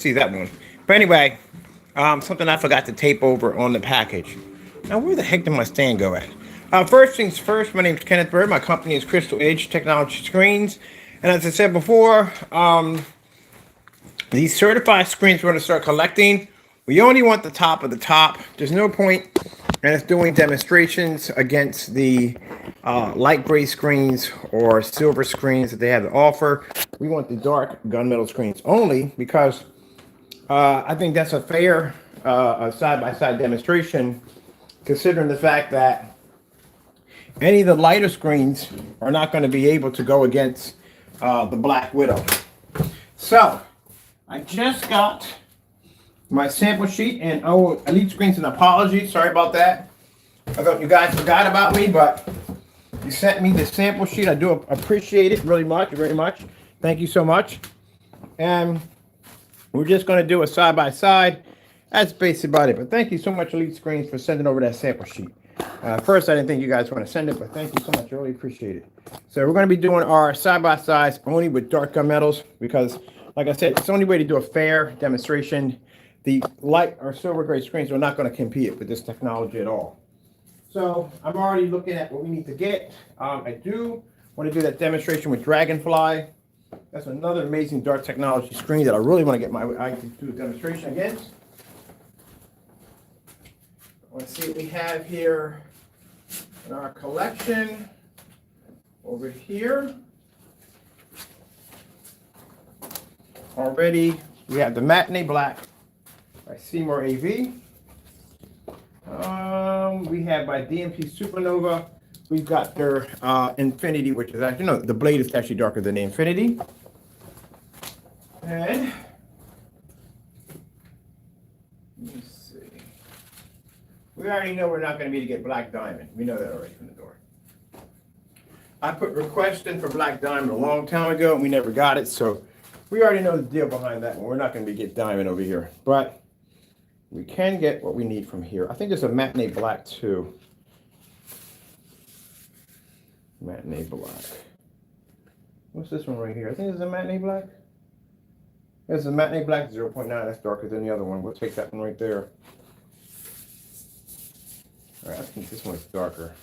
see that one. But anyway, something I forgot to tape over on the package. Now, where the heck did my stand go at? First things first, my name is Kenneth Bird. My company is Crystal Edge Technology Screens. And as I said before, these certified screens we're going to start collecting. We only want the top of the top. There's no point in us doing demonstrations against the light gray screens or silver screens that they have to offer. We want the dark gunmetal screens only because I think that's a fair side-by-side demonstration, considering the fact that any of the lighter screens are not going to be able to go against the Black Widow. So, I just got my sample sheet, and Elite Screens, an apology. Sorry about that. I thought you guys forgot about me, but you sent me the sample sheet. I do appreciate it really much, very much. Thank you so much. And we're just going to do a side-by-side. That's basically about it. But thank you so much, Elite Screens, for sending over that sample sheet. First, I didn't think you guys want to send it, but thank you so much. I really appreciate it. So we're going to be doing our side-by-sides only with dark gunmetals because, like I said, it's the only way to do a fair demonstration. The light or silver gray screens are not going to compete with this technology at all. So I'm already looking at what we need to get. I do want to do that demonstration with Dragonfly. That's another amazing dark technology screen that I really want to get my eye to do a demonstration against. Let's see what we have here in our collection. Over here. Already, we have the Matinee Black by Seymour AV. We have by DMP Supernova. We've got their Infinity, which is actually, no, the blade is actually darker than the Infinity. And let me see. We already know we're not going to be able to get Black Diamond. We know that already from the door. I put request in for Black Diamond a long time ago, and we never got it, so we already know the deal behind that one. We're not going to get Diamond over here, but we can get what we need from here. I think there's a Matinee Black too. Matinee Black. What's this one right here? I think it's a Matinee Black. There's a Matinee Black 0.9. That's darker than the other one. We'll take that one right there. All right, I think this one's darker.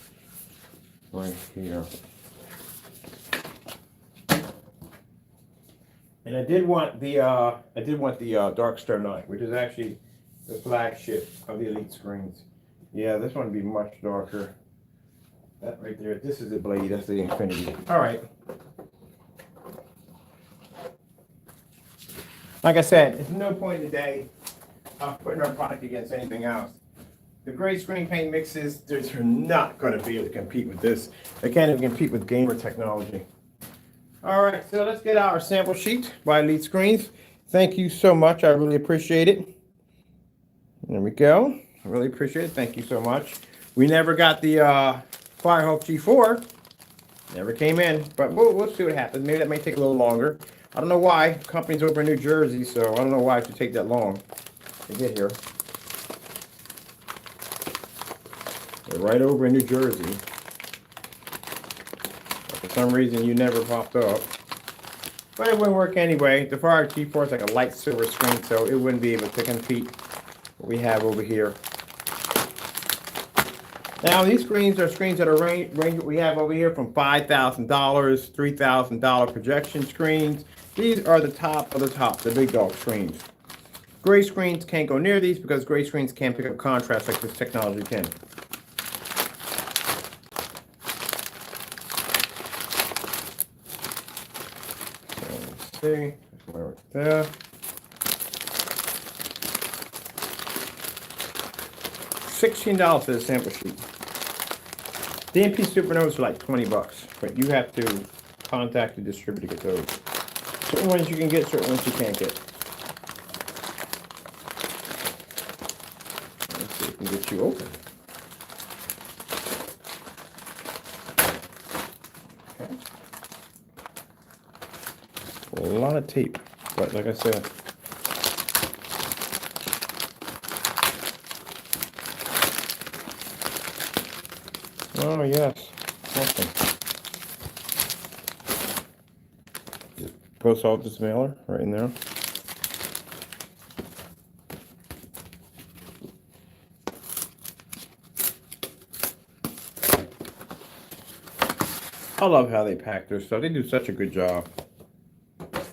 Right here. And I did want the dark Star9, which is actually the flagship of the Elite Screens. Yeah, this one would be much darker. That right there, this is the blade, that's the Infinity. All right. Like I said, there's no point in the day of putting our product against anything else. The gray screen paint mixes, they're not going to be able to compete with this. They can't even compete with gamer technology. All right, so let's get our sample sheet by Elite Screens. Thank you so much. I really appreciate it. There we go. I really appreciate it. Thank you so much. We never got the Firehawk G4. Never came in, but we'll see what happens. Maybe that may take a little longer. I don't know why. The company's over in New Jersey, so I don't know why it should take that long to get here. They're right over in New Jersey. But for some reason, you never popped up. But it wouldn't work anyway. The Firehawk G4 is like a light silver screen, so it wouldn't be able to compete what we have over here. Now, these screens are screens that are range we have over here from $5,000, $3,000 projection screens. These are the top of the top, the big dog screens. Gray screens can't go near these because gray screens can't pick up contrast like this technology can. So let's see, right there. $16 for the sample sheet. DMP Supernovas are like 20 bucks, but you have to contact the distributor to get those. Certain ones you can get, certain ones you can't get. Let's see if we can get you open. Okay. A lot of tape, but like I said, oh, yes. Awesome. Just post out this mailer right in there. I love how they pack their stuff. They do such a good job.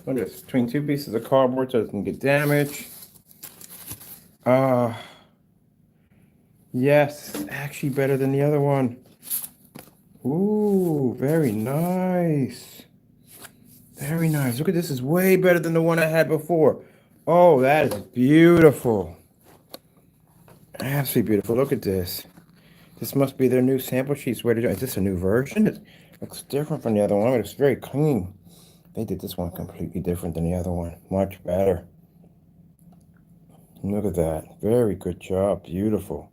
Look at this, between two pieces of cardboard so it doesn't get damaged. Yes, actually better than the other one. Ooh, very nice. Very nice. Look at this, is way better than the one I had before. Oh, that is beautiful. Absolutely beautiful. Look at this. This must be their new sample sheets. Where did is this a new version? It looks different from the other one, but it's very clean. They did this one completely different than the other one. Much better. Look at that. Very good job. Beautiful.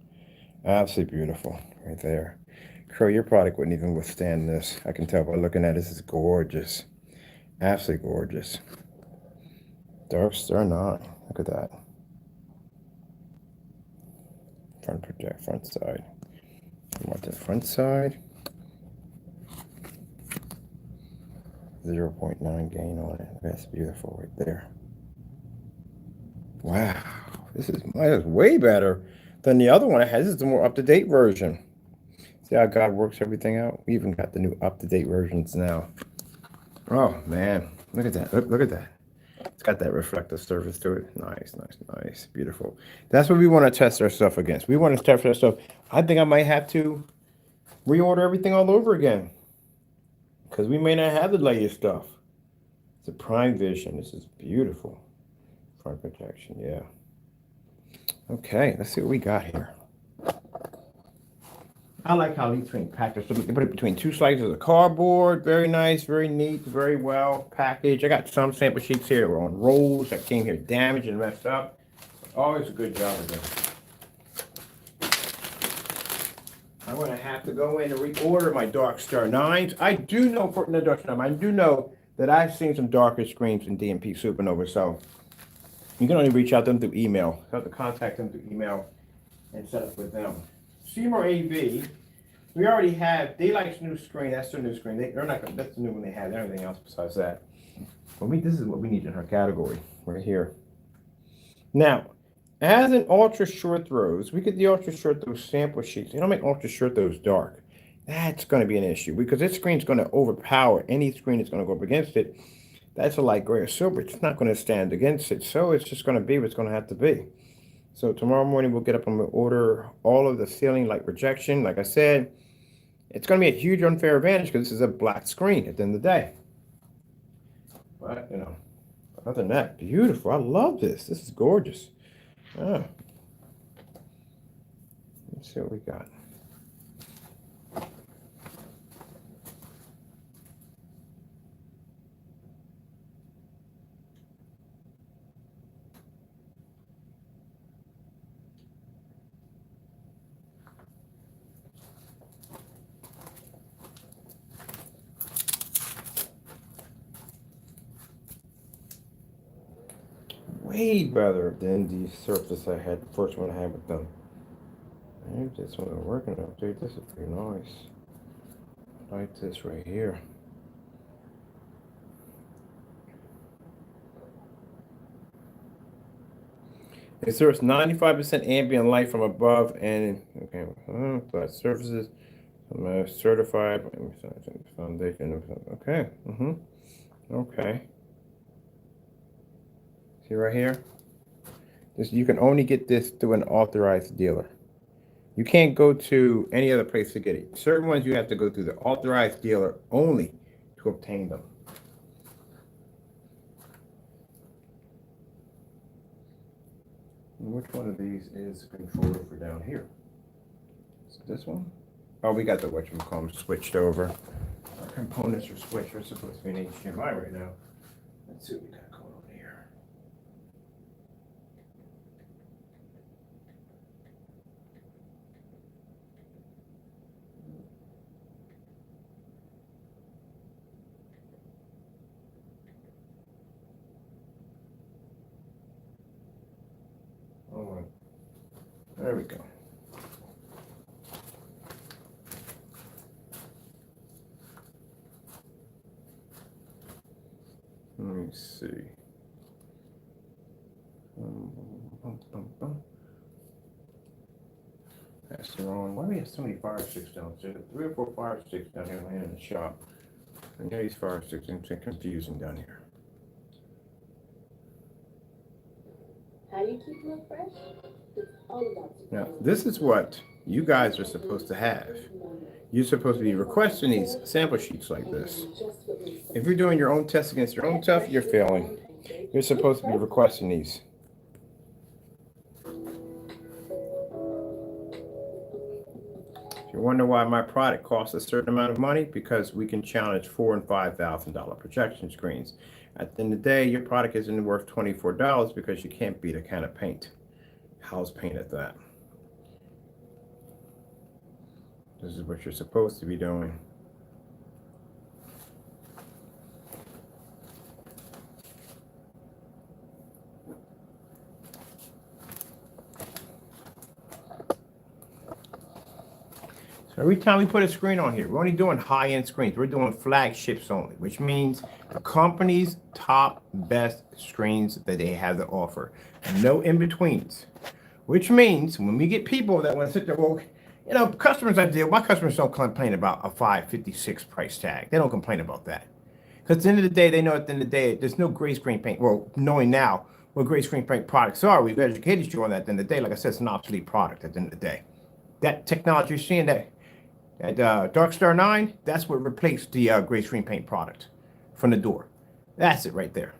Absolutely beautiful. Right there. Crow, your product wouldn't even withstand this. I can tell by looking at it. This is gorgeous. Absolutely gorgeous. Dark Star9. Look at that. Front project, front side. I want the front side. 0.9 gain on it. That's beautiful right there. Wow. This is way better than the other one I had. This is the more up-to-date version. See how God works everything out? We even got the new up-to-date versions now. Oh, man. Look at that. Look at that. It's got that reflective surface to it. Nice, nice, nice. Beautiful. That's what we want to test our stuff against. We want to test our stuff. I think I might have to reorder everything all over again, because we may not have the latest stuff. It's a prime vision. This is beautiful. Front protection, yeah. Okay, let's see what we got here. I like how these things packaged. So we can put it between two slices of cardboard. Very nice, very neat, very well packaged. I got some sample sheets here that were on rolls that came here damaged and messed up. Always a good job of them. I'm going to have to go in and reorder my Dark Star9s. I do know for the Dark Star9, I do know that I've seen some darker screens in DMP Supernova, so you can only reach out to them through email. You have to contact them through email and set up with them. Seymour AV, we already have Daylight's new screen. That's their new screen. They're not gonna, that's the new one they have. Everything else besides that. But this is what we need in our category right here. Now, as in ultra short throws, we get the ultra short throw sample sheets. They don't make ultra short throws dark. That's going to be an issue because this screen's going to overpower any screen that's going to go up against it. That's a light gray or silver. It's not going to stand against it. So it's just going to be what it's going to have to be. So tomorrow morning, we'll get up and we'll order all of the ceiling light projection. Like I said, it's going to be a huge unfair advantage because this is a black screen at the end of the day. But, you know, other than that, beautiful. I love this. This is gorgeous. Oh. Let's see what we got. Way better than the surface I had, the first one I had with them. Maybe this one is working out, dude. This is pretty nice. I like this right here. It serves 95% ambient light from above and okay, but surfaces certified foundation. Okay. Okay. See right here? This, you can only get this through an authorized dealer. You can't go to any other place to get it. Certain ones you have to go through the authorized dealer only to obtain them. And which one of these is the controller for down here? Is it this one? Oh, we got the whatchamacallit switched over. Our components are switched. We're supposed to be in HDMI right now. Let's see what we got going on here. All right. There we go. Let me see. That's the wrong. Why do we have so many fire sticks downstairs? 3 or 4 fire sticks down here laying in the shop. And these fire sticks are confusing down here. How do you keep them fresh? It's all about now, this is what you guys are supposed to have. You're supposed to be requesting these sample sheets like this. If you're doing your own test against your own stuff, you're failing. You're supposed to be requesting these. You wonder why my product costs a certain amount of money? Because we can challenge $4,000 and $5,000 projection screens. At the end of the day, your product isn't worth $24 because you can't beat a can of paint. How's paint at that? This is what you're supposed to be doing. So every time we put a screen on here, we're only doing high-end screens. We're doing flagships only, which means the company's top best screens that they have to offer. No in-betweens. Which means when we get people that want to sit there, well, you know, customers I deal, my customers don't complain about a $556 price tag. They don't complain about that. Because at the end of the day, they know at the end of the day, there's no gray screen paint. Well, knowing now what gray screen paint products are, we've educated you on that at the end of the day. Like I said, it's an obsolete product at the end of the day. That technology you're seeing, that Dark Star9, that's what replaced the gray screen paint product from the door. That's it right there.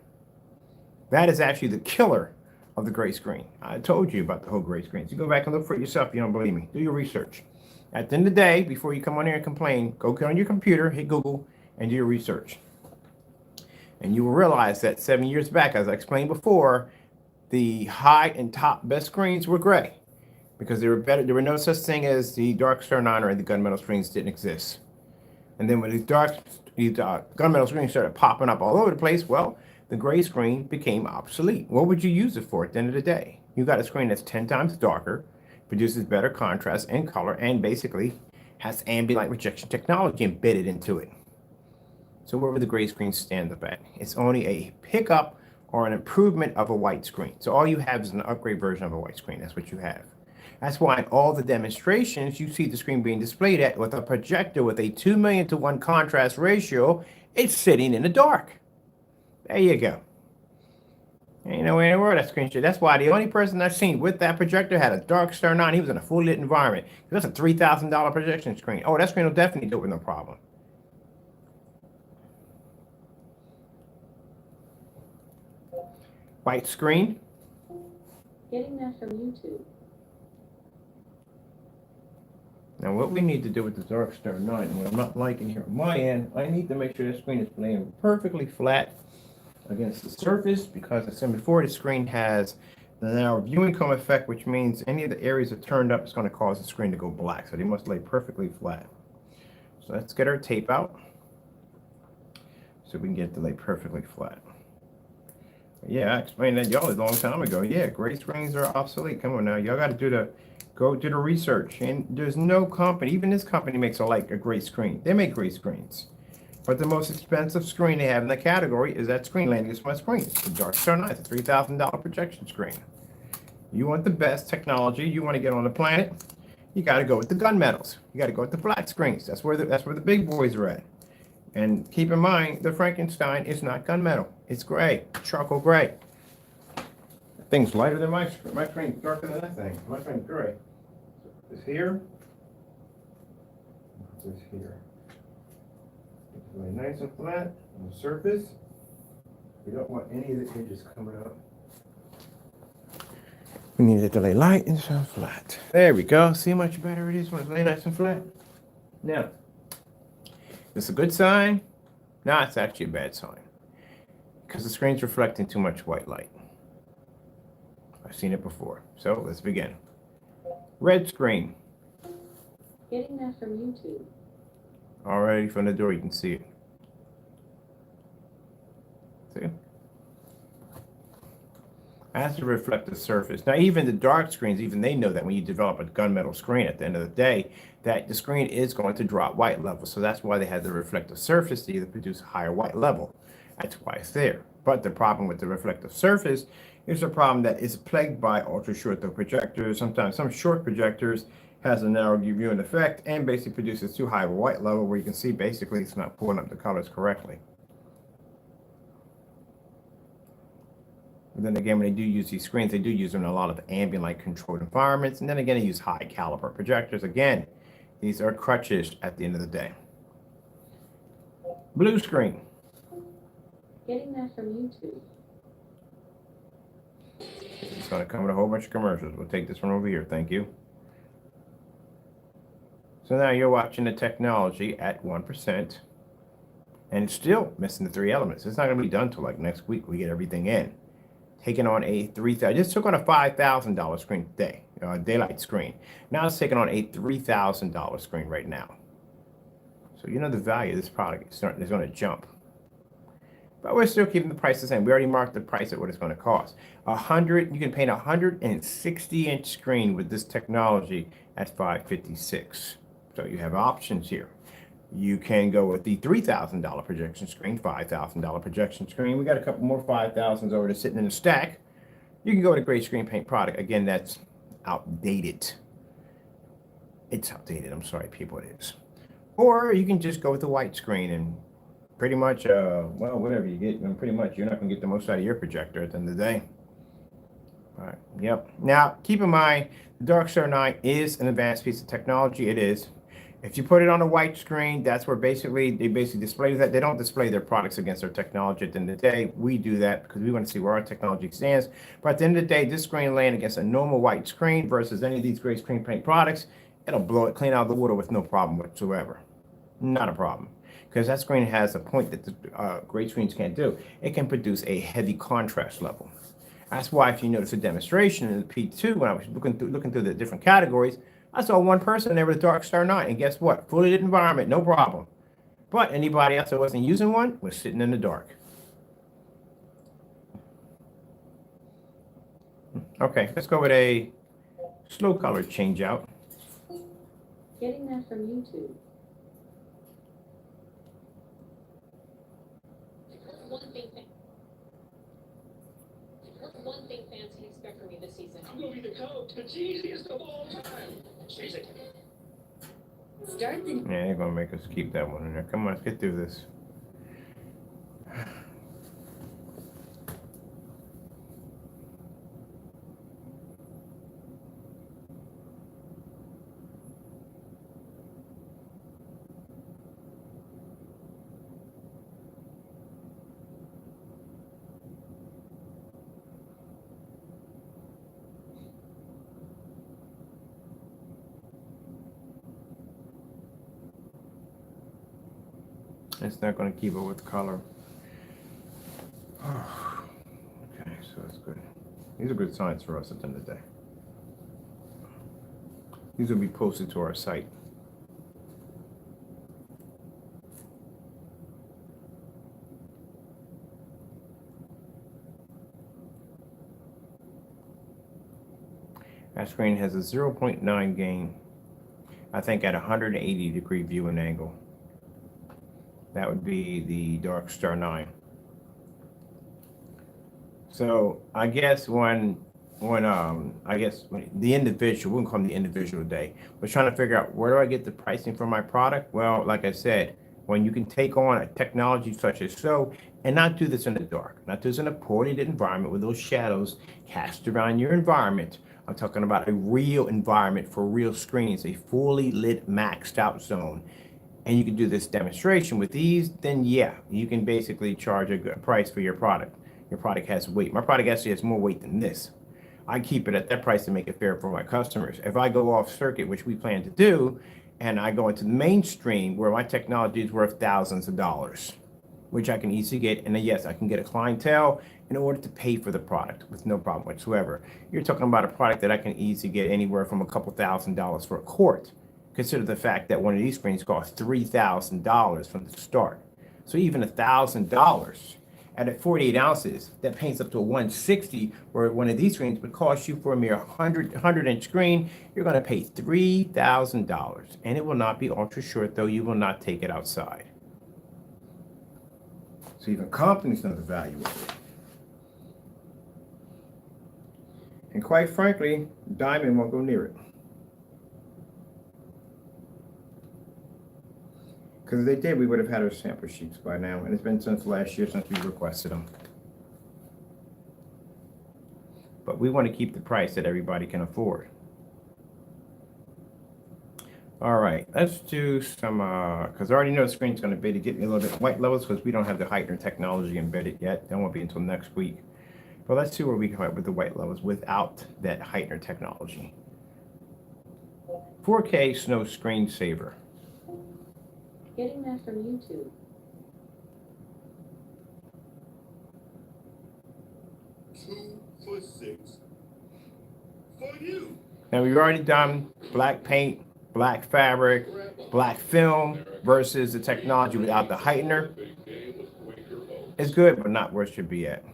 That is actually the killer of the gray screen. I told you about the whole gray screen. So you go back and look for it yourself if you don't believe me. Do your research. At the end of the day, before you come on here and complain, go get on your computer, hit Google, and do your research. And you will realize that 7 years back, as I explained before, the high and top best screens were gray. Because they were better. There were no such thing as the Dark Star9 or the gunmetal screens didn't exist. And then when these gunmetal screens started popping up all over the place, well, the gray screen became obsolete. What would you use it for at the end of the day? You got a screen that's 10 times darker, produces better contrast and color, and basically has ambient light rejection technology embedded into it. So where would the gray screen stand up at? It's only a pickup or an improvement of a white screen. So all you have is an upgrade version of a white screen. That's what you have. That's why in all the demonstrations, you see the screen being displayed at with a projector with a 2 million to 1 contrast ratio. It's sitting in the dark. There you go. Ain't no way in the world that screen shit. That's why the only person I've seen with that projector had a Dark Star9. He was in a fully lit environment. That's a $3,000 projection screen. Oh, that screen will definitely do it with no problem. White screen. Getting that from YouTube. Now what we need to do with the Dark Star9, and what I'm not liking here on my end, I need to make sure the screen is laying perfectly flat against the surface, because as I said before, the screen has the narrow viewing cone effect, which means any of the areas that turned up is going to cause the screen to go black. So they must lay perfectly flat. So let's get our tape out so we can get it to lay perfectly flat. Yeah, I explained that y'all a long time ago. Yeah, gray screens are obsolete. Come on now, y'all got to go do the research. And there's no company, even this company makes a gray screen. They make gray screens. But the most expensive screen they have in the category is that screen laying against my screen. The Dark Star9, it's a $3,000 projection screen. You want the best technology, you want to get on the planet, you got to go with the gunmetals. You got to go with the flat screens. That's where the big boys are at. And keep in mind, the Frankenstein is not gunmetal. It's gray, charcoal gray. That thing's lighter than my screen. My screen's darker than that thing. My screen's gray. This here. This here. It's really nice and flat on the surface. We don't want any of the edges coming up. We need it to lay light and so flat. There we go. See how much better it is when it's laid nice and flat? Now, is this a good sign? No, it's actually a bad sign. Because the screen's reflecting too much white light. I've seen it before. So let's begin. Red screen. Getting that from YouTube. Already from the door, you can see it. See? Has to reflect the surface. Now, even the dark screens, even they know that when you develop a gunmetal screen at the end of the day, that the screen is going to drop white level. So that's why they had the reflective surface to either produce a higher white level. That's why it's there. But the problem with the reflective surface is a problem that is plagued by ultra short projectors, sometimes some short projectors, has a narrow viewing effect, and basically produces too high of a white level where you can see basically it's not pulling up the colors correctly. And then again, when they do use these screens, they do use them in a lot of ambient light controlled environments. And then again, they use high caliber projectors. Again, these are crutches at the end of the day. Blue screen. Getting that from YouTube. It's going to come with a whole bunch of commercials. We'll take this one over here. Thank you. So now you're watching the technology at 1%. And it's still missing the 3 elements. It's not going to be done till like next week. We get everything in. Taking on a $3,000. I just took on a $5,000 screen today, daylight screen. Now it's taking on a $3,000 screen right now. So you know the value of this product is going to jump. But we're still keeping the price the same. We already marked the price at what it's going to cost. You can paint a 160-inch screen with this technology at $556. So you have options here. You can go with the $3,000 projection screen, $5,000 projection screen. We got a couple more 5,000s over there sitting in a stack. You can go with a gray screen paint product. Again, that's outdated. It's outdated. I'm sorry, people, it is. Or you can just go with the white screen and pretty much, well, whatever you get, and pretty much you're not going to get the most out of your projector at the end of the day. All right, yep. Now, keep in mind, the Dark Star9 is an advanced piece of technology. It is. If you put it on a white screen, that's where they display that. They don't display their products against their technology at the end of the day. We do that because we want to see where our technology stands. But at the end of the day, this screen laying against a normal white screen versus any of these gray screen paint products, it'll blow it clean out of the water with no problem whatsoever. Not a problem. Because that screen has a point that the gray screens can't do. It can produce a heavy contrast level. That's why if you notice a demonstration in the P2, when I was looking through the different categories, I saw one person there with a Dark Star9, and guess what? Fully lit environment, no problem. But anybody else that wasn't using one was sitting in the dark. Okay, let's go with a slow color change out. Getting that from YouTube. One thing fans can expect from me this season. I'm going to be the coach, the cheesiest of all time. Cheesy. Start the... Yeah, they're going to make us keep that one in there. Come on, let's get through this. It's not going to keep it with color. Oh, okay, so that's good. These are good signs for us at the end of the day. These will be posted to our site. That screen has a 0.9 gain, I think at 180-degree viewing angle. That would be the Dark Star9. So I guess when the individual, we wouldn't call them the individual day, was trying to figure out where do I get the pricing for my product? Well, like I said, when you can take on a technology such as so, and not do this in the dark, not do this in a poorly lit environment with those shadows cast around your environment. I'm talking about a real environment for real screens, a fully lit maxed out zone. And you can do this demonstration with these, then yeah, you can basically charge a good price for your product. Your product has weight. My product actually has more weight than this. I keep it at that price to make it fair for my customers. If I go off circuit, which we plan to do, and I go into the mainstream where my technology is worth thousands of dollars, which I can easily get, and then yes, I can get a clientele in order to pay for the product with no problem whatsoever. You're talking about a product that I can easily get anywhere from a couple $1,000s for a quart. Consider the fact that one of these screens costs $3,000 from the start. So even $1,000 at 48 ounces, that paints up to a 160, where one of these screens would cost you for a mere 100-inch screen, you're going to pay $3,000. And it will not be ultra short, though. You will not take it outside. So even companies know the value of it. And quite frankly, Diamond won't go near it. Because if they did, we would have had our sample sheets by now. And it's been since last year since we requested them. But we want to keep the price that everybody can afford. All right, let's do some, because I already know the screen's going to be to get me a little bit white levels because we don't have the heightener technology embedded yet. That won't be until next week. But let's see where we come up with the white levels without that heightener technology. 4K Snow Screensaver. Getting that from YouTube. $2 for you. Now we've already done black paint, black fabric, black film versus the technology without the heightener. It's good, but not where it should be at.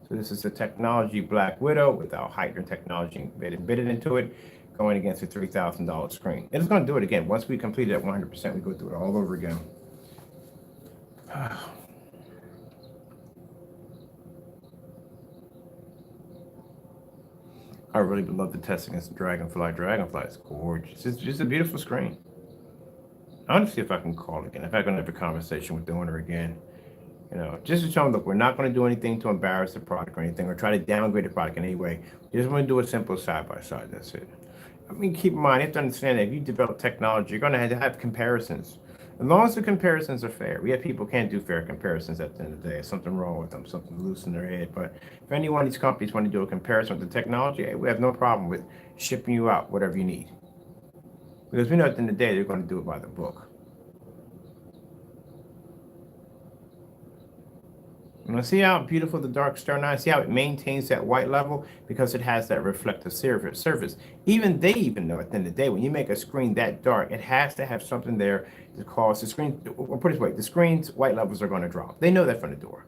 So this is the technology Black Widow without heightener technology embedded into it, going against a $3,000 screen. It's going to do it again. Once we complete it at 100%, we go through it all over again. I really would love to test against the Dragonfly. Dragonfly is gorgeous. It's just a beautiful screen. I want to see if I can call again, if I can have a conversation with the owner again. You know, just to show them, look, we're not going to do anything to embarrass the product or anything, or try to downgrade the product in any way. We just want to do a simple side-by-side, that's it. I mean, keep in mind, you have to understand that if you develop technology, you're going to have comparisons. As long as the comparisons are fair. We have people who can't do fair comparisons at the end of the day. There's something wrong with them, something loose in their head. But if any one of these companies want to do a comparison with the technology, hey, we have no problem with shipping you out whatever you need. Because we know at the end of the day, they're going to do it by the book. Now see how beautiful the dark Star9, see how it maintains that white level because it has that reflective surface. Even they even know at the end of the day, when you make a screen that dark, it has to have something there to cause the screen, or put it this way, the screen's white levels are going to drop. They know that from the door.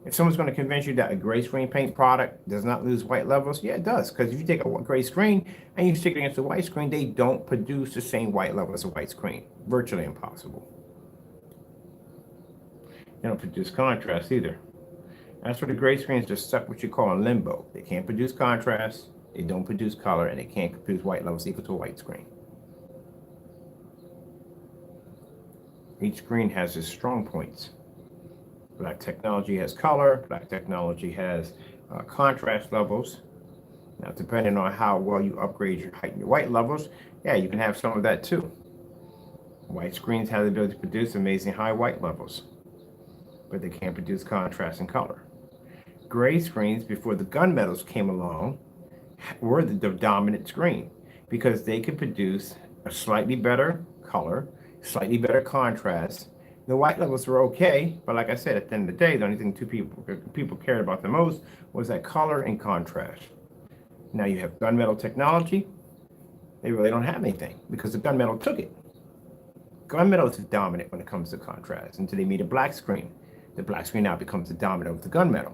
If someone's going to convince you that a gray screen paint product does not lose white levels, yeah, it does. Because if you take a gray screen and you stick it against a white screen, they don't produce the same white level as a white screen. Virtually impossible. They don't produce contrast either. That's where the gray screens just stuck what you call in limbo. They can't produce contrast, they don't produce color, and they can't produce white levels equal to a white screen. Each screen has its strong points. Black technology has color, black technology has contrast levels. Now, depending on how well you upgrade your height and your white levels, yeah, you can have some of that too. White screens have the ability to produce amazing high white levels, but they can't produce contrast and color. Gray screens, before the gunmetals came along, were the dominant screen because they could produce a slightly better color, slightly better contrast. The white levels were okay, but like I said, at the end of the day, the only thing people cared about the most was that color and contrast. Now you have gunmetal technology. They really don't have anything because the gunmetal took it. Gunmetal is dominant when it comes to contrast until they meet a black screen. The black screen now becomes the dominant of the gunmetal.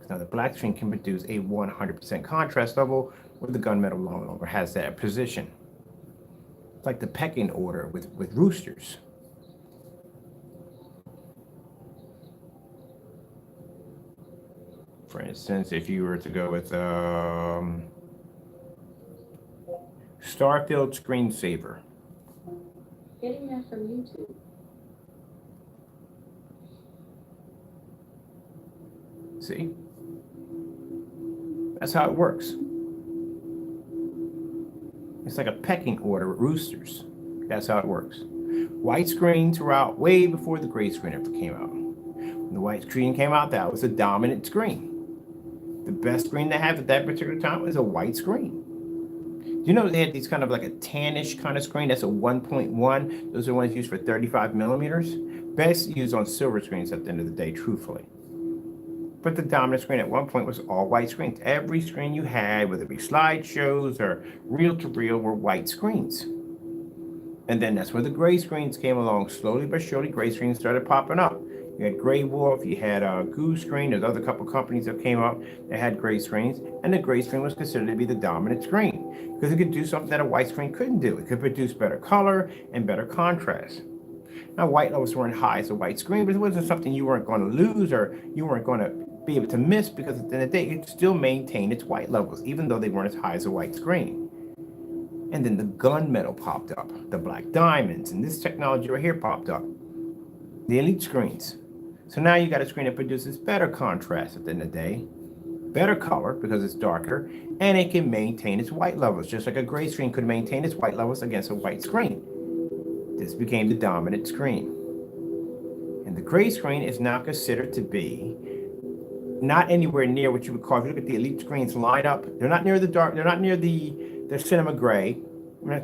Now the black screen can produce a 100% contrast level where the gunmetal no longer has that position. It's like the pecking order with roosters. For instance, if you were to go with Starfield Screensaver. Getting that from YouTube. See? That's how it works. It's like a pecking order with roosters. That's how it works. White screens were out way before the gray screen ever came out. When the white screen came out, that was a dominant screen. The best screen they had at that particular time was a white screen. You know, they had these kind of like a tannish kind of screen. That's a 1.1. Those are ones used for 35 millimeters. Best used on silver screens at the end of the day, truthfully. But the dominant screen at one point was all white screens. Every screen you had, whether it be slideshows or reel-to-reel, were white screens. And then that's where the gray screens came along. Slowly but surely, gray screens started popping up. You had Gray Wolf, you had Goose Screen, there's other couple companies that came up that had gray screens, and the gray screen was considered to be the dominant screen because it could do something that a white screen couldn't do. It could produce better color and better contrast. Now, white levels weren't high as a white screen, but it wasn't something you weren't going to lose or you weren't going to be able to miss because at the end of the day, it still maintained its white levels, even though they weren't as high as a white screen. And then the gunmetal popped up, the black diamonds, and this technology right here popped up, the elite screens. So now you got a screen that produces better contrast at the end of the day, better color because it's darker, and it can maintain its white levels, just like a gray screen could maintain its white levels against a white screen. This became the dominant screen. And the gray screen is now considered to be not anywhere near what you would call, if you look at the elite screens lineup, they're not near the dark, they're not near the cinema gray.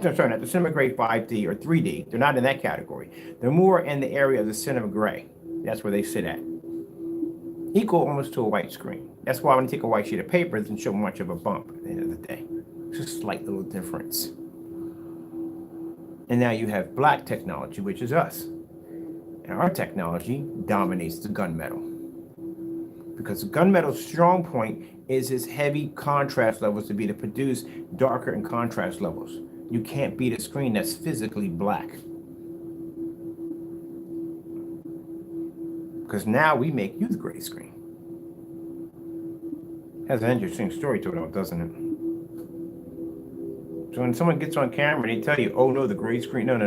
Sorry, not the cinema gray 5D or 3D. They're not in that category. They're more in the area of the cinema gray. That's where they sit at. Equal almost to a white screen. That's why when you take a white sheet of paper, it doesn't show much of a bump at the end of the day. It's a slight little difference. And now you have black technology, which is us. And our technology dominates the gunmetal. Because the gunmetal's strong point is its heavy contrast levels to be to produce darker and contrast levels. You can't beat a screen that's physically black. Because now we make you the gray screen. Has an interesting story to it, though, doesn't it? So when someone gets on camera and they tell you, oh no, the gray screen, no.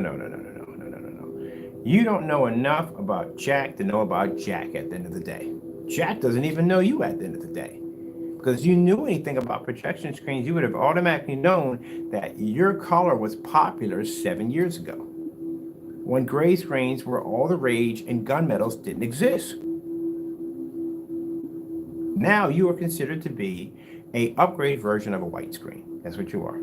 You don't know enough about Jack to know about Jack at the end of the day. Jack doesn't even know you at the end of the day. Because if you knew anything about projection screens, you would have automatically known that your color was popular 7 years ago, when gray screens were all the rage and gunmetals didn't exist. Now you are considered to be an upgrade version of a white screen. That's what you are.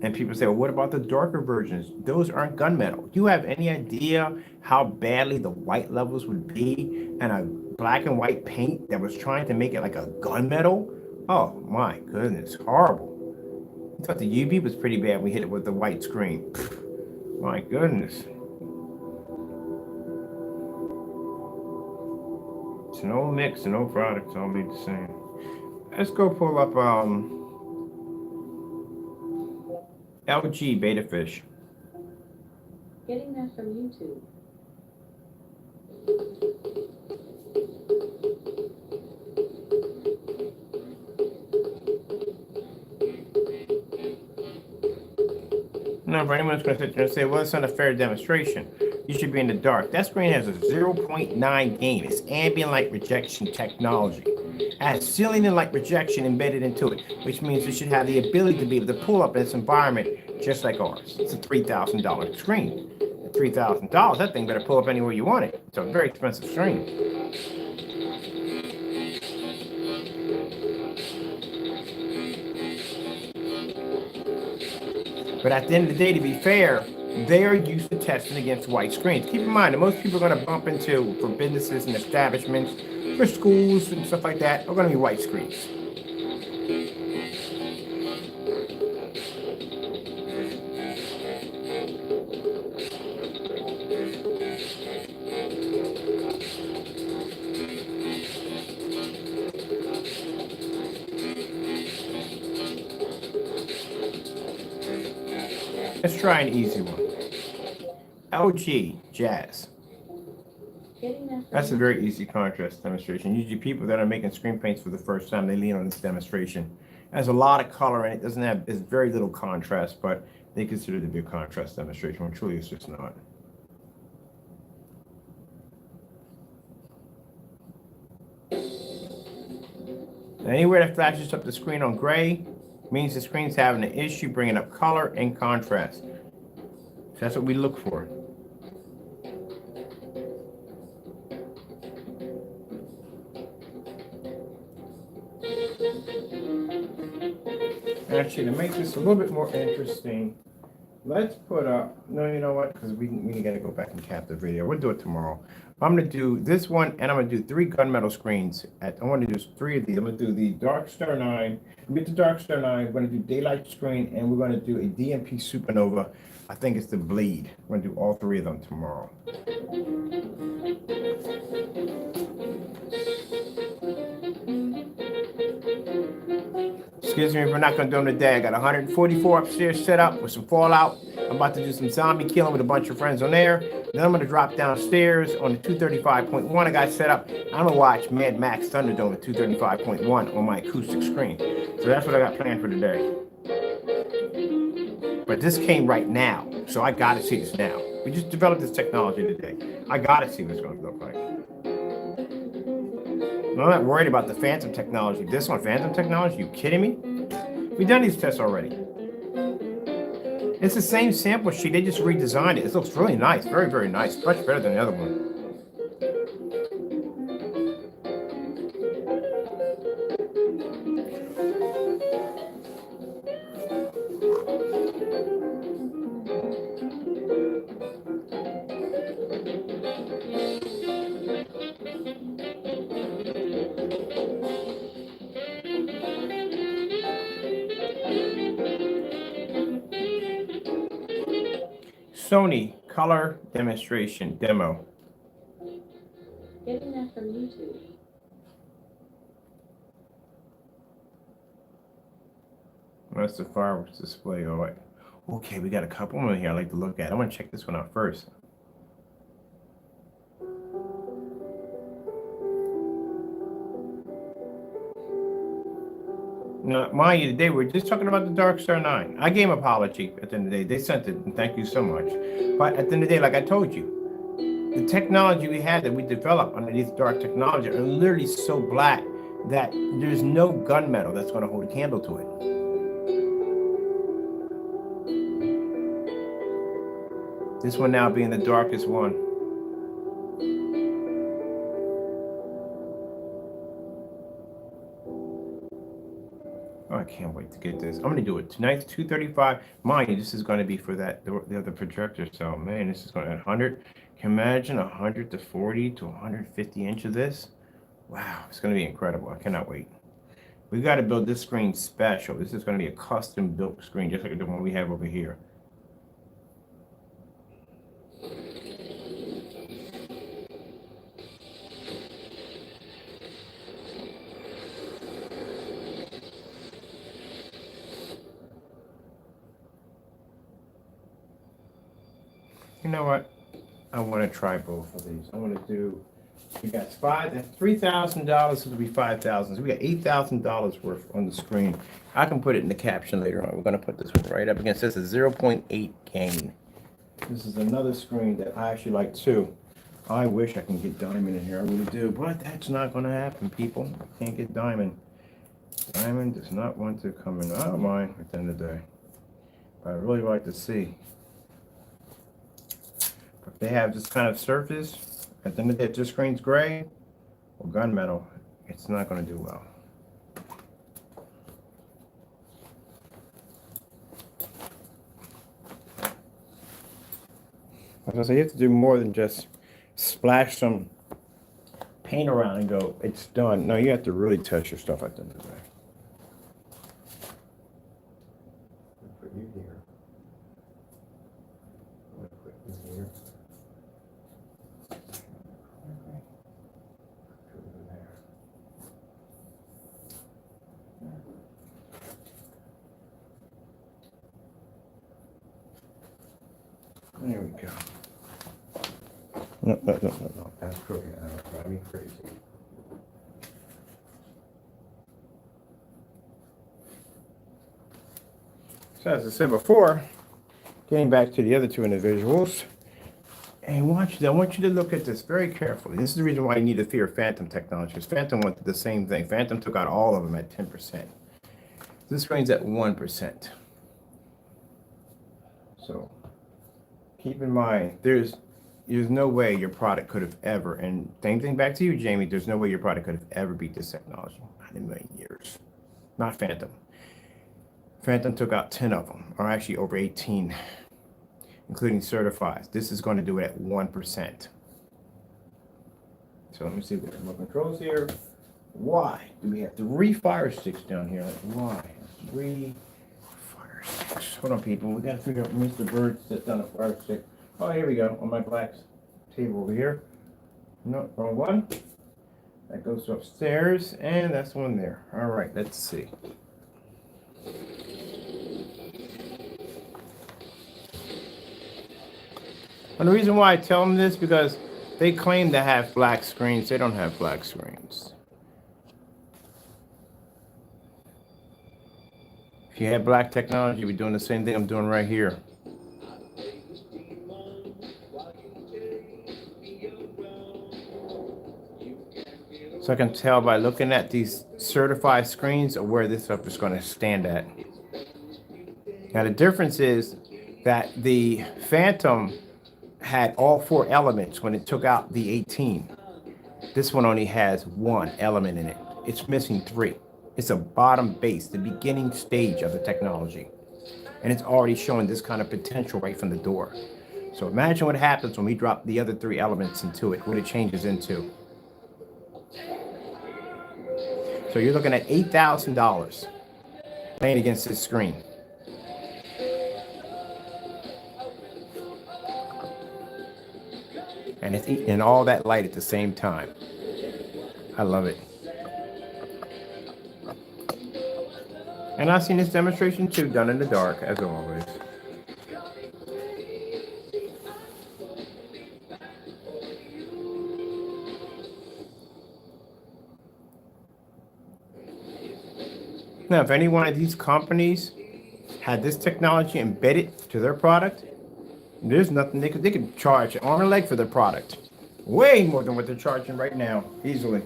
And people say, well, what about the darker versions? Those aren't gunmetal. Do you have any idea how badly the white levels would be in a black and white paint that was trying to make it like a gunmetal? Oh my goodness, horrible. I thought the UV was pretty bad when we hit it with the white screen. My goodness. It's an old mix, an old product, all made the same. Let's go pull up LG beta fish. Getting that from YouTube. No, but anyone's going to sit there and say, well, it's not a fair demonstration. You should be in the dark. That screen has a 0.9 gain. It's ambient light rejection technology. It has ceiling and light rejection embedded into it, which means it should have the ability to be able to pull up in its environment just like ours. It's a $3,000 screen. At $3,000, that thing better pull up anywhere you want it. It's a very expensive screen. But at the end of the day, to be fair, they are used to testing against white screens. Keep in mind that most people are going to bump into, for businesses and establishments, for schools and stuff like that, are going to be white screens. Let's try an easy one. LG Jazz. That's a very easy contrast demonstration. Usually people that are making screen paints for the first time, they lean on this demonstration. It has a lot of color in it. There's very little contrast, but they consider it to be a contrast demonstration, when truly it's just not. Anywhere that flashes up the screen on gray means the screen's having an issue bringing up color and contrast. So that's what we look for. Actually, to make this a little bit more interesting, let's put up, no, you know what, because we gotta go back and cap the video. We'll do it tomorrow. I'm gonna do this one, and I'm gonna do 3 gunmetal screens. I want to do 3 of these. I'm gonna do the dark Star9. Get the dark Star9. We're gonna do daylight screen, and we're gonna do a DMP supernova. I think it's the bleed. We're gonna do all 3 of them tomorrow. Excuse me if we're not gonna do them today. I got 144 upstairs set up with some Fallout. I'm about to do some zombie killing with a bunch of friends on there. Then I'm gonna drop downstairs on the 235.1 I got set up. I'm gonna watch Mad Max Thunderdome at 235.1 on my acoustic screen. So that's what I got planned for today. But this came right now, so I gotta see this now. We just developed this technology today. I gotta see what it's gonna look like. I'm not worried about the phantom technology. This one, phantom technology, you kidding me? We've done these tests already. It's the same sample sheet, they just redesigned it. It looks really nice, very, very nice. Much better than the other one. Sony color demonstration demo. Getting that from YouTube. That's the fireworks display. All right. Okay, we got a couple more here I'd like to look at. I want to check this one out first. Now, mind you, today we're just talking about the Dark Star9. I gave him an apology at the end of the day. They sent it, and thank you so much. But at the end of the day, like I told you, the technology we had that we developed underneath dark technology are literally so black that there's no gunmetal that's going to hold a candle to it. This one now being the darkest one. Oh, I can't wait to get this. I'm going to do it tonight, 2:35. Mind you, this is going to be for that the other projector. So, man, this is going to 100. Can you imagine 100 to 40 to 150 inch of this? Wow, it's going to be incredible. I cannot wait. We got to build this screen special. This is going to be a custom built screen, just like the one we have over here. You know what? I want to try both of these. I want to do. We got $3,000. It'll be $5,000. So we got $8,000 worth on the screen. I can put it in the caption later on. We're going to put this one right up against this. Is 0.8 gain. This is another screen that I actually like too. I wish I can get Diamond in here. I really do, but that's not going to happen, people. I can't get Diamond. Diamond does not want to come in. I don't mind at the end of the day. But I really like to see. If they have this kind of surface, at the end of the day, if this screen's gray or gunmetal, it's not going to do well. As I say, you have to do more than just splash some paint around and go, it's done. No, you have to really test your stuff at the end of the day. Put you here. I'm going to put you here. There we go. No. That's crooked. That'll drive me crazy. So as I said before, getting back to the other two individuals, and I want you to look at this very carefully. This is the reason why you need to fear Phantom technology. Because Phantom went the same thing. Phantom took out all of them at 10%. This screen's at 1%. So keep in mind, there's no way your product could have ever, and same thing back to you, Jamie, there's no way your product could have ever beat this technology. Not in a million years. Not Phantom. Phantom took out 10 of them, or actually over 18, including certifies. This is going to do it at 1%. So let me see if we have more controls here. Why do we have 3 fire sticks down here? Why? 3 fire sticks. Hold on, people. We got to figure out Mr. Bird sits on a fire stick. Oh, here we go, on my black table over here. No, wrong one. That goes upstairs, and that's one there. All right, let's see. And the reason why I tell them this, because they claim to have black screens. They don't have black screens. If you had black technology, you'd be doing the same thing I'm doing right here. So I can tell by looking at these certified screens of where this stuff is going to stand at. Now the difference is that the Phantom had all 4 elements when it took out the 18. This one only has 1 element in it. It's missing 3. It's a bottom base, the beginning stage of the technology. And it's already showing this kind of potential right from the door. So imagine what happens when we drop the other 3 elements into it, what it changes into. So you're looking at $8,000 playing against this screen. And it's eating all that light at the same time. I love it. And I've seen this demonstration too, done in the dark, as always. Now, if any one of these companies had this technology embedded to their product, there's nothing they could charge arm and leg for their product. Way more than what they're charging right now, easily.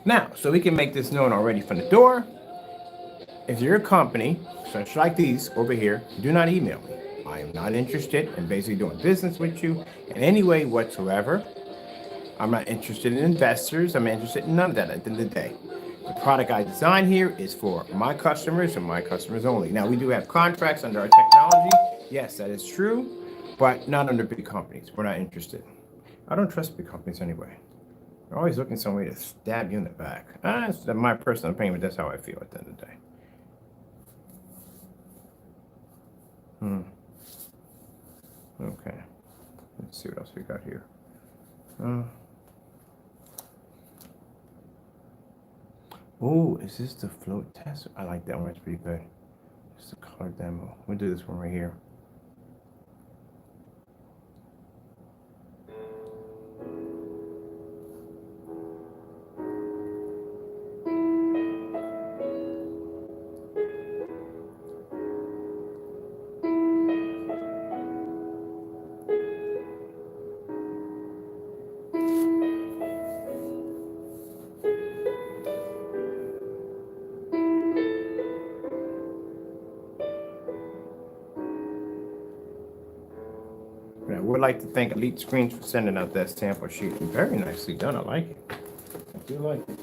Now, so we can make this known already from the door. If you're a company, such like these over here, do not email me. I am not interested in basically doing business with you in any way whatsoever. I'm not interested in investors. I'm interested in none of that at the end of the day. The product I design here is for my customers and my customers only. Now, we do have contracts under our technology. Yes, that is true, but not under big companies. We're not interested. I don't trust big companies anyway. They're always looking for some way to stab you in the back. That's my personal opinion, but that's how I feel at the end of the day. Okay. Let's see what else we got here. Oh, is this the float test? I like that one. It's pretty good. It's the color demo. We'll do this one right here. I would like to thank Elite Screens for sending out that sample sheet. Very nicely done. I like it. I do like it.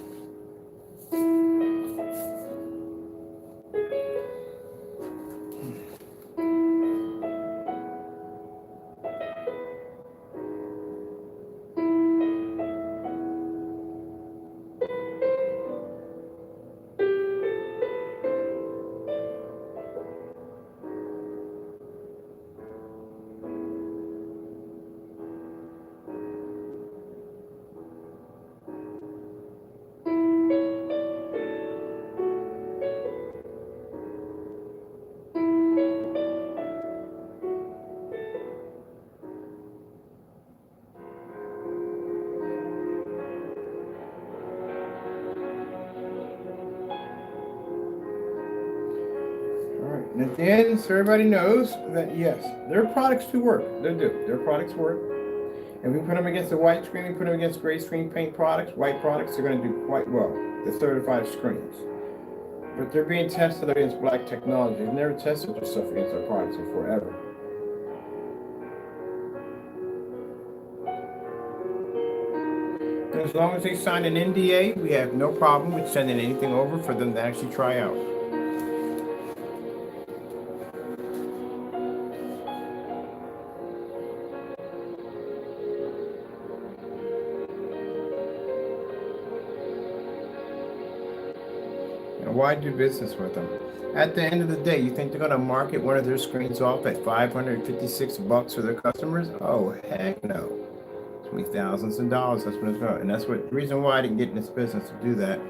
And at the end, so everybody knows that yes, their products do work. They do. Their products work. And we put them against the white screen, we put them against gray screen paint products, white products, they're going to do quite well. The certified screens. But they're being tested against black technology. They've never tested their stuff against their products before, ever. And as long as they sign an NDA, we have no problem with sending anything over for them to actually try out. Why do business with them? At the end of the day, you think they're going to market one of their screens off at $556 for their customers? Oh, heck no. It's gonna be thousands of dollars. That's what it's about, and that's what the reason why I didn't get in this business to do that.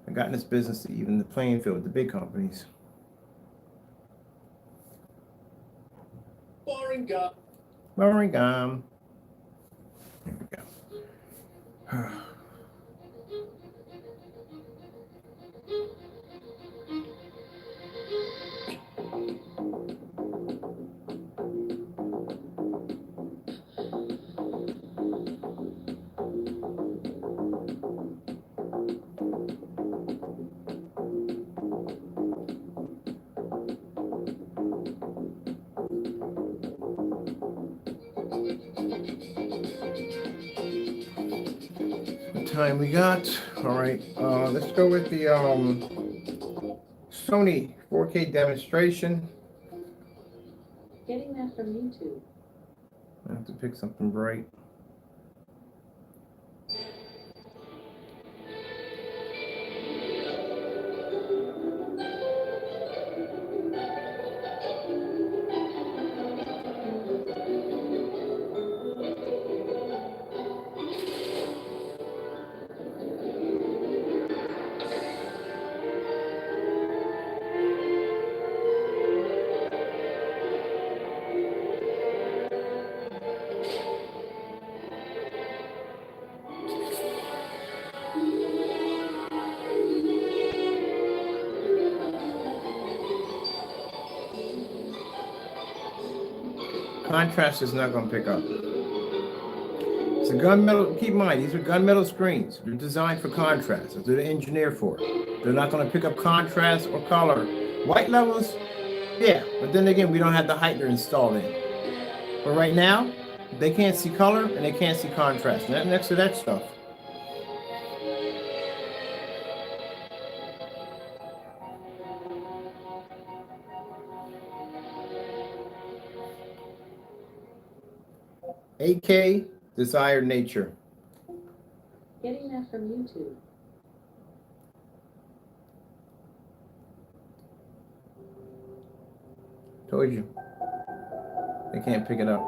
I got in this business to even the playing field with the big companies. Boring guy. Boring gum. There we go. What time we got? All right, let's go with the Sony 4K demonstration. Getting that from YouTube. I have to pick something bright. Contrast is not going to pick up. It's a gunmetal. Keep in mind, these are gunmetal screens. They're designed for contrast. That's what they're engineered for. They're not going to pick up contrast or color. White levels, yeah, but then again, we don't have the heightener installed in. But right now, they can't see color and they can't see contrast. And next to that stuff. AK, desired nature. Getting that from YouTube. Told you. They can't pick it up.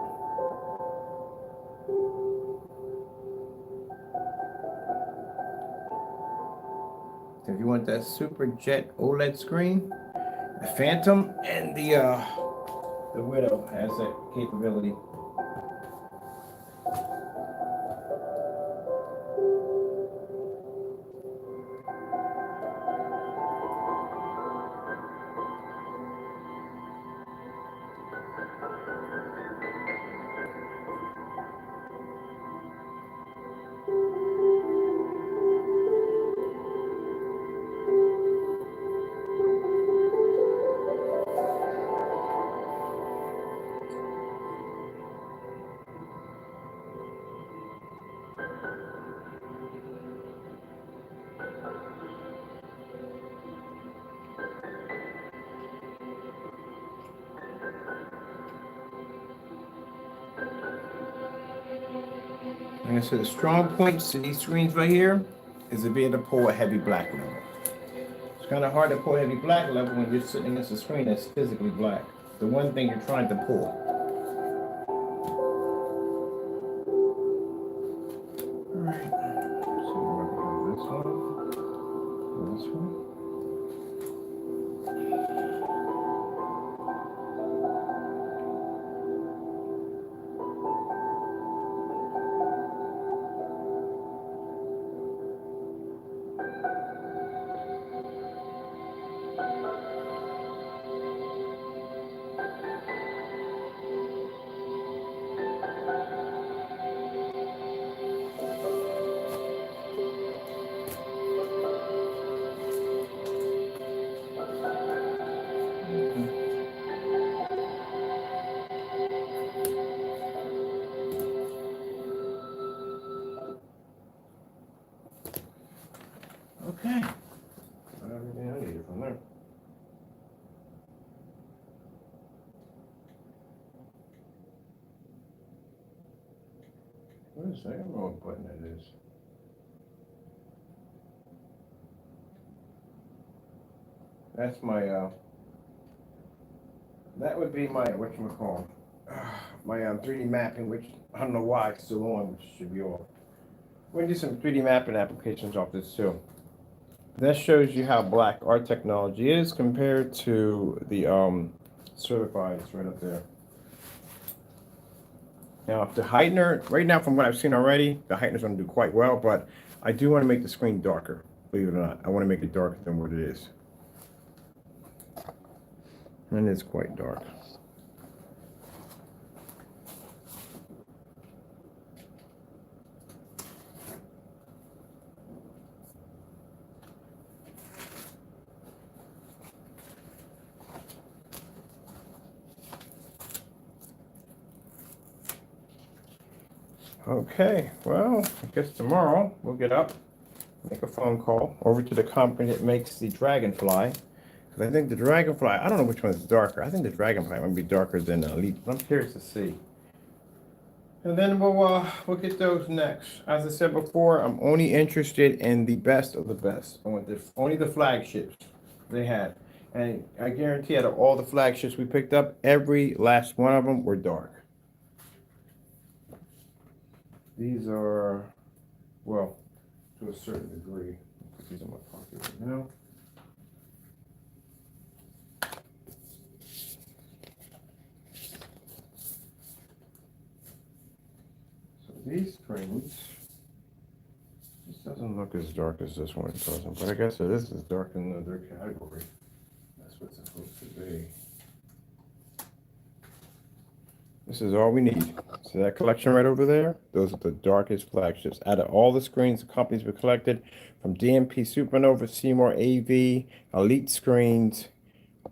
So if you want that Super Jet OLED screen, the Phantom and the Widow has that capability. Like I said, the strong points to these screens right here is to be able to pull a heavy black level. It's kind of hard to pull a heavy black level when you're sitting against a screen that's physically black. The one thing you're trying to pull. All right. So this one. This one. Okay. Got everything I needed from there. Wait a second, I don't know what button that is. That's my, that would be my, whatchamacallit, my 3D mapping, which I don't know why it's still on, which should be off. We're gonna do some 3D mapping applications off this too. That shows you how black our technology is compared to the certified. It's right up there. Now, the heightener, right now from what I've seen already, the heightener's gonna do quite well, but I do want to make the screen darker, believe it or not. I want to make it darker than what it is. And it's quite dark. Okay, well, I guess tomorrow we'll get up, make a phone call over to the company that makes the Dragonfly. Because I think the Dragonfly, I don't know which one is darker. I think the Dragonfly might be darker than the Elite. I'm curious to see. And then we'll get those next. As I said before, I'm only interested in the best of the best. I want only the flagships they had. And I guarantee out of all the flagships we picked up, every last one of them were dark. These are, well, to a certain degree. Put these in my pocket right now. So these screens, this doesn't look as dark as this one doesn't, but I guess it is as dark in their category. That's what it's supposed to be. This is all we need. So that collection right over there, those are the darkest flagships. Out of all the screens the companies we collected, from DMP Supernova, Seymour AV, Elite screens,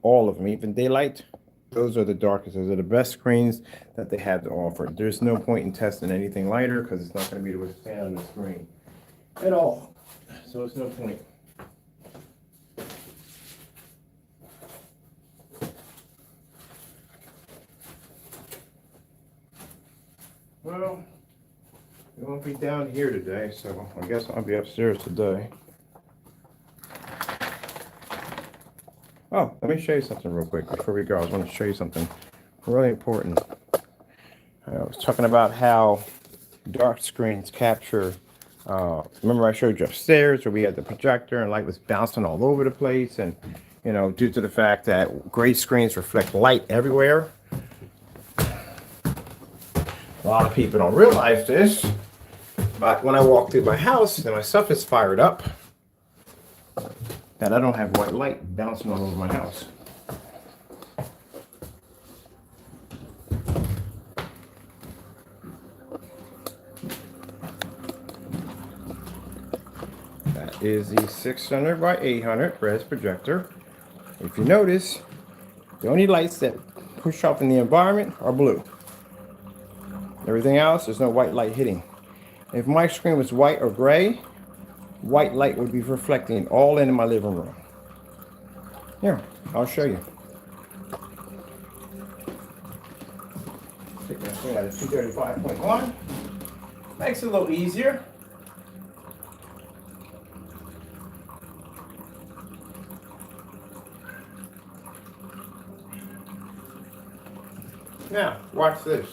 all of them, even Daylight, those are the darkest. Those are the best screens that they have to offer. There's no point in testing anything lighter because it's not going to be able to stand on the screen at all. So it's no point. Well, we won't be down here today, so I guess I'll be upstairs today. Oh, let me show you something real quick before we go. I want to show you something really important. I was talking about how dark screens capture. Remember I showed you upstairs where we had the projector and light was bouncing all over the place, and you know, due to the fact that gray screens reflect light everywhere. A lot of people don't realize this, but when I walk through my house and my stuff is fired up, that I don't have white light bouncing all over my house. That is the 600 by 800 res projector. If you notice, the only lights that push off in the environment are blue. Everything else, there's no white light hitting. If my screen was white or gray, white light would be reflecting all in my living room. Here, I'll show you. Take my screen out of 235.1. Makes it a little easier. Now, watch this.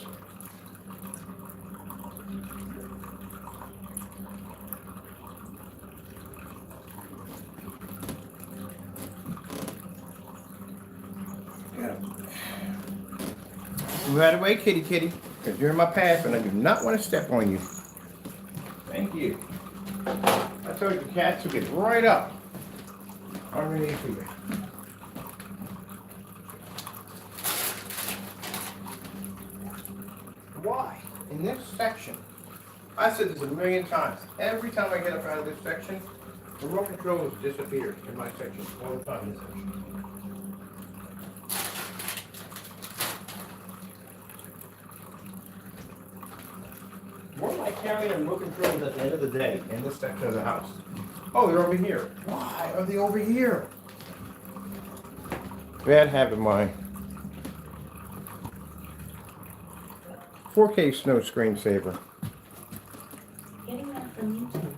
Move out of the way, kitty, because you're in my path and I do not want to step on you. Thank you. I told you cats would get right up underneath you. Why? In this section, I said this a million times. Every time I get up out of this section, the remote controls disappear in my section all the time in this section. What am I carrying remote controls at the end of the day in this section of the house? Oh, they're over here. Why are they over here? Bad habit of mine. 4K snow screensaver. Getting that from YouTube.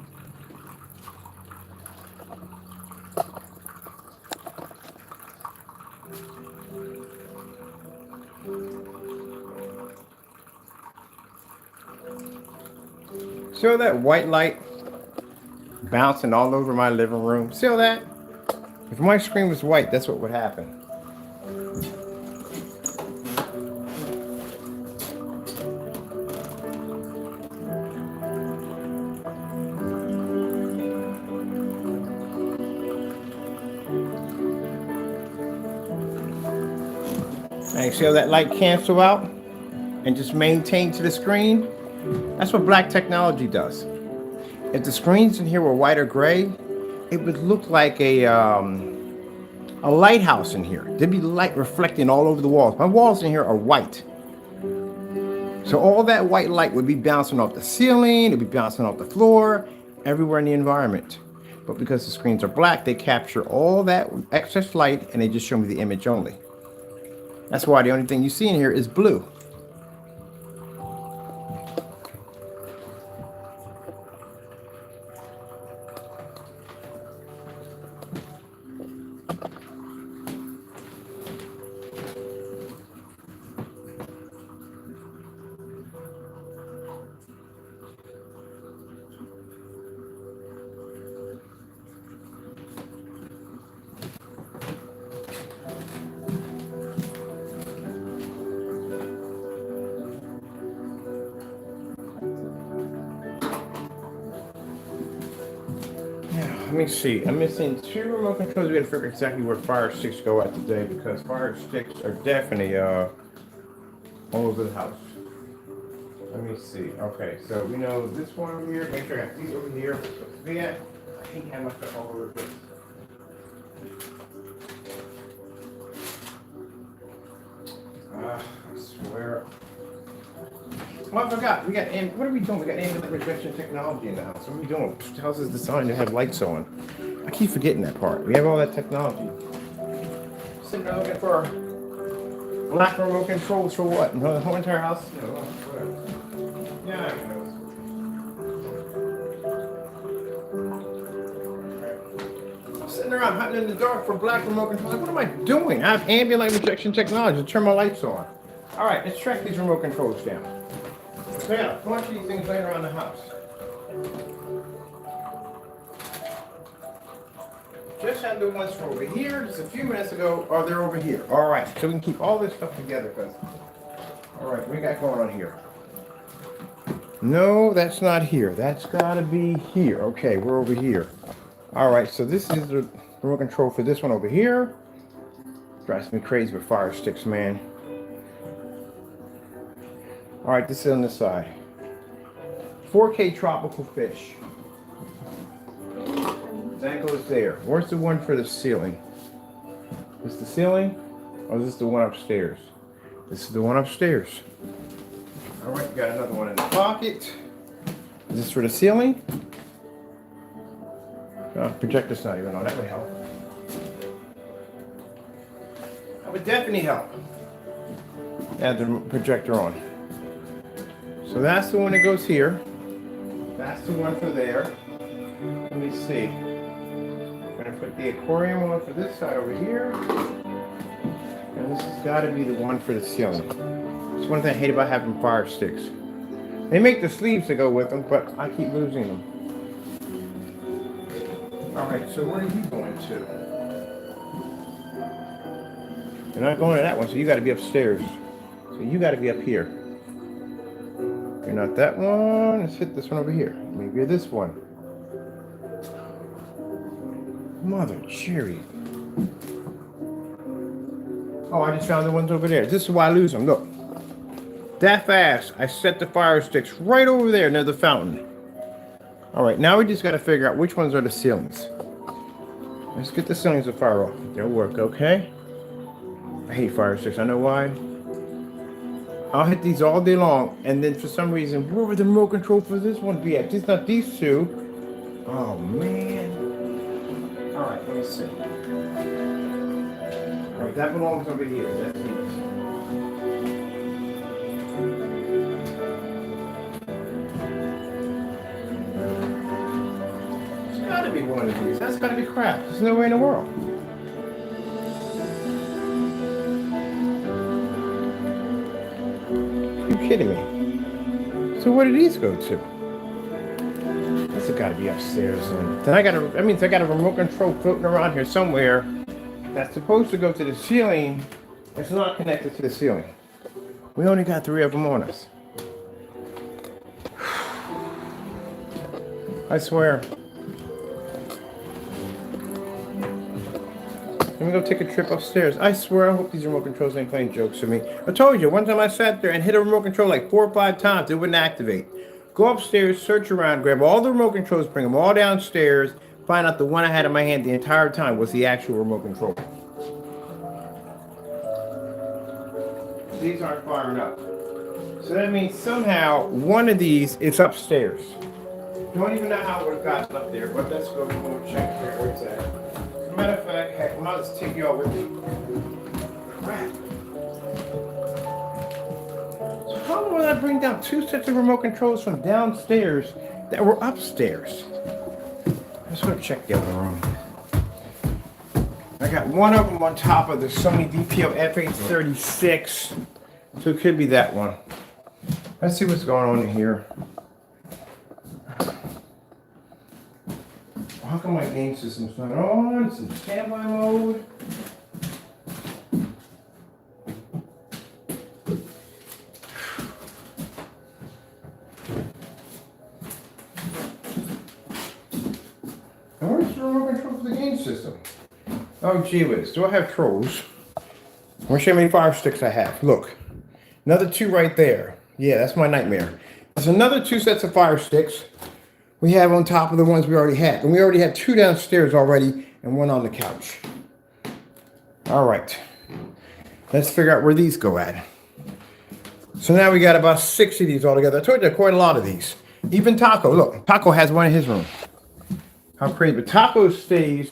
See all that white light bouncing all over my living room? See all that? If my screen was white, that's what would happen. And see how that light cancel out and just maintain to the screen? That's what black technology does. If the screens in here were white or gray, it would look like a lighthouse in here. There'd be light reflecting all over the walls. My walls in here are white. So all that white light would be bouncing off the ceiling, it'd be bouncing off the floor, everywhere in the environment. But because the screens are black, they capture all that excess light and they just show me the image only. That's why the only thing you see in here is blue. Let me see. I'm missing 2 remote controls. We gotta figure exactly where fire sticks go at today because fire sticks are definitely all over the house. Let me see. Okay, so we know this one over here. Make sure I got these over here. I can't have my stuff all over the place. I swear. Oh, I forgot. We got what are we doing? We got ambient rejection technology in the house. What are we doing? The house is designed to have lights on. I keep forgetting that part. We have all that technology. Sitting there looking for black remote controls for what? The whole entire house? No, whatever. Yeah, I know. Sitting around hunting in the dark for black remote controls. What am I doing? I have ambient light rejection technology to turn my lights on. All right, let's track these remote controls down. So yeah, a bunch of these things laying around the house. Just had the ones from over here just a few minutes ago, or they're over here. All right, so we can keep all this stuff together, because, all right, what we got going on here? No, that's not here. That's gotta be here. Okay, we're over here. All right, so this is the remote control for this one over here. Drives me crazy with fire sticks, man. All right, this is on this side. 4K tropical fish. That goes there. Where's the one for the ceiling? Is this the ceiling? Or is this the one upstairs? This is the one upstairs. All right, got another one in the pocket. Is this for the ceiling? Projector's not even on. That would help. That would definitely help. Add the projector on. So that's the one that goes here. That's the one for there. Let me see. I'm gonna put the aquarium one for this side over here. And this has gotta be the one for the ceiling. It's one thing I hate about having fire sticks. They make the sleeves to go with them, but I keep losing them. All right, so where are you going to? You're not going to that one, so you gotta be upstairs. So you gotta be up here. You're not that one. Let's hit this one over here. Maybe you're this one. Mother cherry. Oh, I just found the ones over there. This is why I lose them. Look. That fast. I set the fire sticks right over there near the fountain. All right, now we just got to figure out which ones are the ceilings. Let's get the ceilings to fire off. They'll work, okay? I hate fire sticks. I know why. I'll hit these all day long, and then for some reason, where would the remote control for this one be at? It's not these two. Oh, man. All right, let me see. All right, that belongs over here. That's it. It's got to be one of these. That's got to be crap. There's no way in the world. Kidding me. So where did these go to? still gotta be upstairs. And then I got a remote control floating around here somewhere that's supposed to go to the ceiling. It's not connected to the ceiling. We only got 3 of them on us. I swear. Let me go take a trip upstairs. I swear, I hope these remote controls ain't playing jokes with me. I told you, one time I sat there and hit a remote control like 4 or 5 times, it wouldn't activate. Go upstairs, search around, grab all the remote controls, bring them all downstairs, find out the one I had in my hand the entire time was the actual remote control. These aren't firing up. So that means somehow one of these is upstairs. Don't even know how it would have gotten up there, but let's go check where it's at. As a matter of fact, heck, I might just take y'all with me. Crap. So how will I bring down 2 sets of remote controls from downstairs that were upstairs? Let's go check the other room. I got one of them on top of the Sony DPO F836, so it could be that one. Let's see what's going on in here. How come my game system's not on? It's in standby mode. Where's the remote control for the game system? Oh, gee whiz. Do I have trolls? I want to show you how many fire sticks I have. Look. Another 2 right there. Yeah, that's my nightmare. There's another 2 sets of fire sticks we have on top of the ones we already had. And we already had 2 downstairs already and 1 on the couch. All right. Let's figure out where these go at. So now we got about 6 of these all together. I told you quite a lot of these. Even Taco. Look, Taco has one in his room. How crazy. But Taco stays...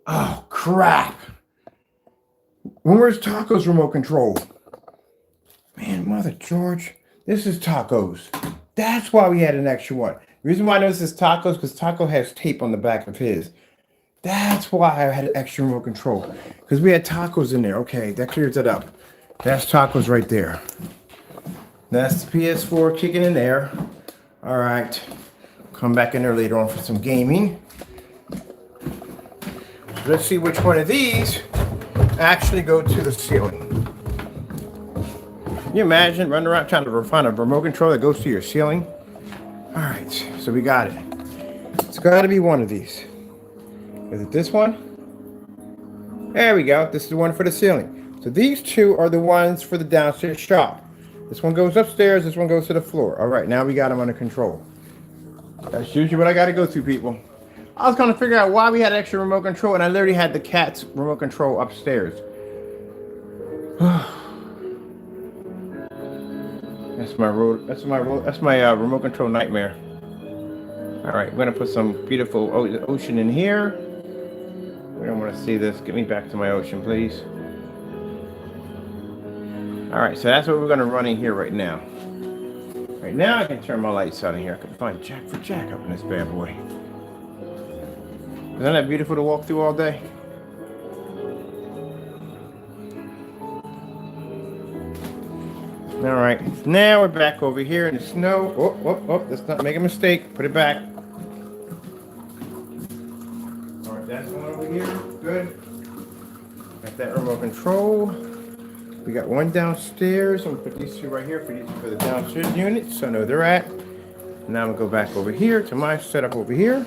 Oh, crap. Where's Taco's remote control? Man, Mother George. This is Taco's. That's why we had an extra one. The reason why I know this is Taco's because Taco has tape on the back of his. That's why I had an extra remote control. Because we had Taco's in there. Okay, that clears it up. That's Taco's right there. That's the PS4 kicking in there. All right. Come back in there later on for some gaming. So let's see which one of these actually go to the ceiling. Can you imagine running around trying to find a remote control that goes to your ceiling? All right, so we got it. It's got to be one of these. Is it this one? There we go. This is the one for the ceiling. So these 2 are the ones for the downstairs shop. This one goes upstairs. This one goes to the floor. All right, now we got them under control. That's usually what I got to go through, people. I was going to figure out why we had extra remote control, and I literally had the cat's remote control upstairs. That's my remote control nightmare. All right, we're gonna put some beautiful ocean in here. We don't want to see this. Get me back to my ocean, please. All right, so that's what we're gonna run in here right now. Right now, I can turn my lights on in here. I can find Jack for Jack up in this bad boy. Isn't that beautiful to walk through all day? All right, now we're back over here in the snow. Oh, let's not make a mistake. Put it back. All right, that's one over here. Good. Got that remote control. We got one downstairs. I'm gonna put these 2 right here for the downstairs units, so I know they're at. Now I'm gonna go back over here to my setup over here.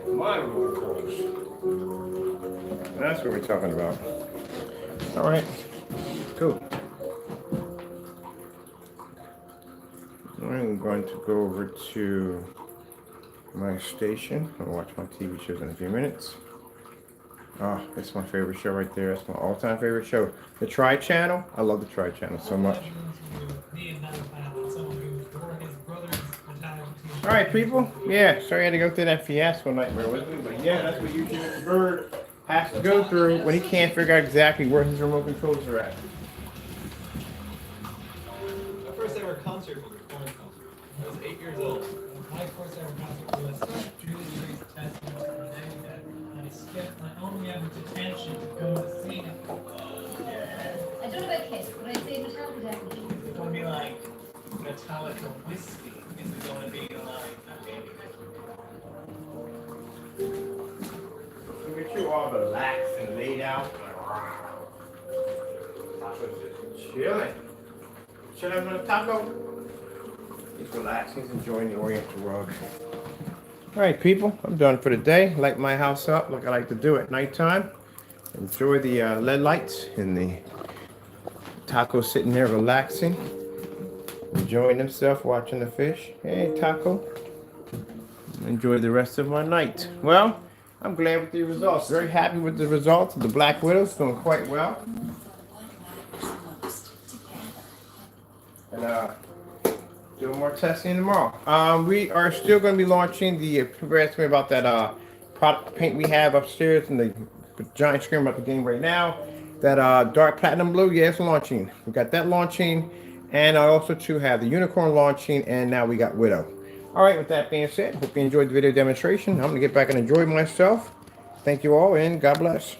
My remote controls. That's what we're talking about. All right, cool. I'm going to go over to my station. I'll watch my TV shows in a few minutes. Oh, that's my favorite show right there. That's my all-time favorite show. The Tri Channel. I love the Tri Channel so much. All right, people. Yeah, sorry I had to go through that fiasco nightmare with me, but yeah, that's what usually Mr. Bird has to go through when he can't figure out exactly where his remote controls are at. My first ever concert was a corn concert. I was 8 years old. My first ever concert was Julie Street's Testament to the Dead. I skipped my only ever detention to go to see it. I don't know about kids, but I'd say the childhood definitely. It would be like Metallica whiskey is going to be like Look at you all relaxed and laid out. Taco's just chilling. Chilling on the taco. He's relaxing, he's enjoying the Oriental rug. Alright people, I'm done for the day. Light my house up like I like to do at nighttime. Enjoy the LED lights and the taco sitting there relaxing. Enjoying himself, watching the fish. Hey Taco. Enjoy the rest of my night. Well, I'm glad with the results. Very happy with the results. The Black Widow's doing quite well. And doing more testing tomorrow. We are still going to be launching the. People asked me about that product paint we have upstairs in the giant screen about the game right now. That dark platinum blue, yeah, it's launching. We got that launching, and I also too have the unicorn launching, and now we got Widow. All right, with that being said, hope you enjoyed the video demonstration. I'm going to get back and enjoy myself. Thank you all, and God bless.